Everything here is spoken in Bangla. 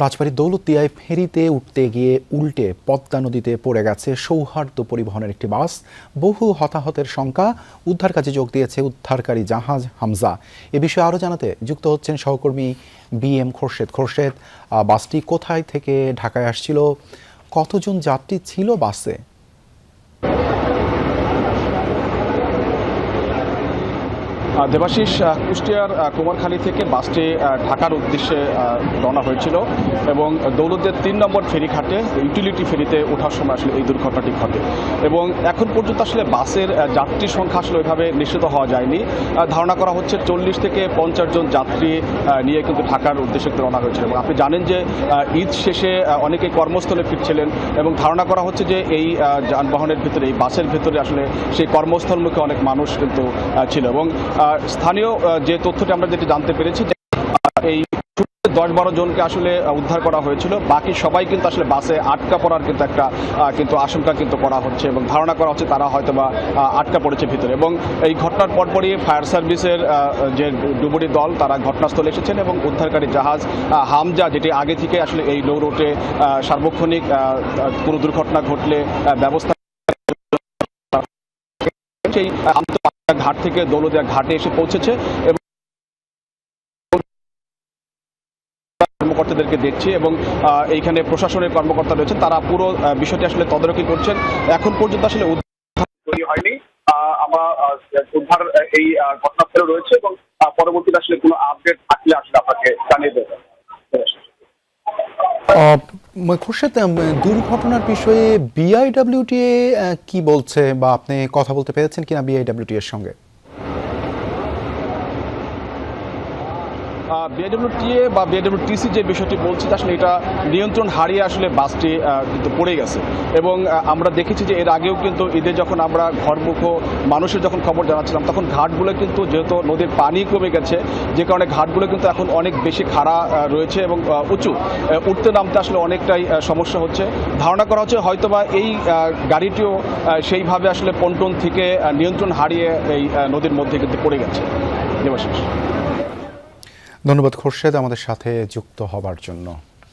রাজবাড়ীর দৌলতদিয়ায় ফেরিতে উঠতে গিয়ে উল্টে পদ্মা নদীতে পড়ে গেছে সৌহার্দ্য পরিবহনের একটি বাস। বহু হতাহতের শঙ্কা। উদ্ধার কাজে যোগ দিয়েছে উদ্ধারকারী জাহাজ হামজা। এ বিষয়ে আরও জানাতে যুক্ত হচ্ছেন সহকর্মী BM খোরশেদ। বাসটি কোথায় থেকে ঢাকায় আসছিল, কতজন যাত্রী ছিল বাসে? দেবাশিস, কুষ্টিয়ার কুমারখালী থেকে বাসটি ঢাকার উদ্দেশ্যে রওনা হয়েছিল এবং দৌলতদিয়ার ৩ নম্বর ফেরিঘাটে ইউটিলিটি ফেরিতে ওঠার সময় আসলে এই দুর্ঘটনাটি ঘটে এবং এখন পর্যন্ত আসলে বাসের যাত্রী সংখ্যা আসলে ওইভাবে নিশ্চিত হওয়া যায়নি। ধারণা করা হচ্ছে 40 থেকে 50 জন যাত্রী নিয়ে কিন্তু ঢাকার উদ্দেশ্যে রওনা হয়েছিল এবং আপনি জানেন যে ঈদ শেষে অনেকে কর্মস্থলে ফিরছিলেন এবং ধারণা করা হচ্ছে যে এই যানবাহনের ভিতরে, এই বাসের ভিতরে আসলে সেই কর্মস্থলমুখী অনেক মানুষ কিন্তু ছিল এবং স্থানীয় যে তথ্যটি আমরা যেটি জানতে পেরেছি যে এই 10-12 জনকে আসলে উদ্ধার করা হয়েছিল। বাকি সবাই কিন্তু আসলে বাসে আটকা পড়ার কিন্তু একটা আশঙ্কা কিন্তু করা হচ্ছে এবং ধারণা করা হচ্ছে তারা হয়তোবা আটকা পড়েছে ভিতরে। এবং এই ঘটনার পরপরই ফায়ার সার্ভিসের যে ডুবুরি দল তারা ঘটনাস্থলে এসেছেন এবং উদ্ধারকারী জাহাজ হামজা, যেটি আগে থেকে আসলে এই নৌ রুটে সার্বক্ষণিক কোনো দুর্ঘটনা ঘটলে ব্যবস্থা সেই ঘাট থেকে দৌলতদিয়া ঘাটে এসে পৌঁছেছে এবং কর্মকর্তাদেরকে দেখছি এবং এইখানে প্রশাসনের কর্মকর্তা রয়েছেন, তারা পুরো বিষয়টি আসলে তদারকি করছেন। এখন পর্যন্ত আসলে উদ্ধার হয়নি। আমরা উদ্ধার এই ঘটনাস্থলে রয়েছে এবং পরবর্তীতে আসলে কোনো আপডেট থাকলে আসলে আপনাকে জানিয়ে দেব। খোরশেদ, দুর্ঘটনার বিষয়ে BIWTA কি বলছে বা আপনি কথা বলতে পেরেছেন কিনা BIWTA এর সঙ্গে? BIWTA বা BIWTC যে বিষয়টি বলছে আসলে এটা নিয়ন্ত্রণ হারিয়ে আসলে বাসটি কিন্তু পড়ে গেছে এবং আমরা দেখেছি যে এর আগেও কিন্তু ঈদে যখন আমরা ঘরমুখ মানুষের যখন খবর জানাচ্ছিলাম তখন ঘাটগুলো কিন্তু যেহেতু নদীর পানি কমে গেছে, যে কারণে ঘাটগুলো কিন্তু এখন অনেক বেশি খাড়া রয়েছে এবং উঁচু, উঠতে নামতে আসলে অনেকটাই সমস্যা হচ্ছে। ধারণা করা হচ্ছে হয়তোবা এই গাড়িটিও সেইভাবে আসলে পন্টন থেকে নিয়ন্ত্রণ হারিয়ে এই নদীর মধ্যে কিন্তু পড়ে গেছে। দেবাশিস, ধন্যবাদ খোরশেদ আমাদের সাথে যুক্ত হবার জন্য।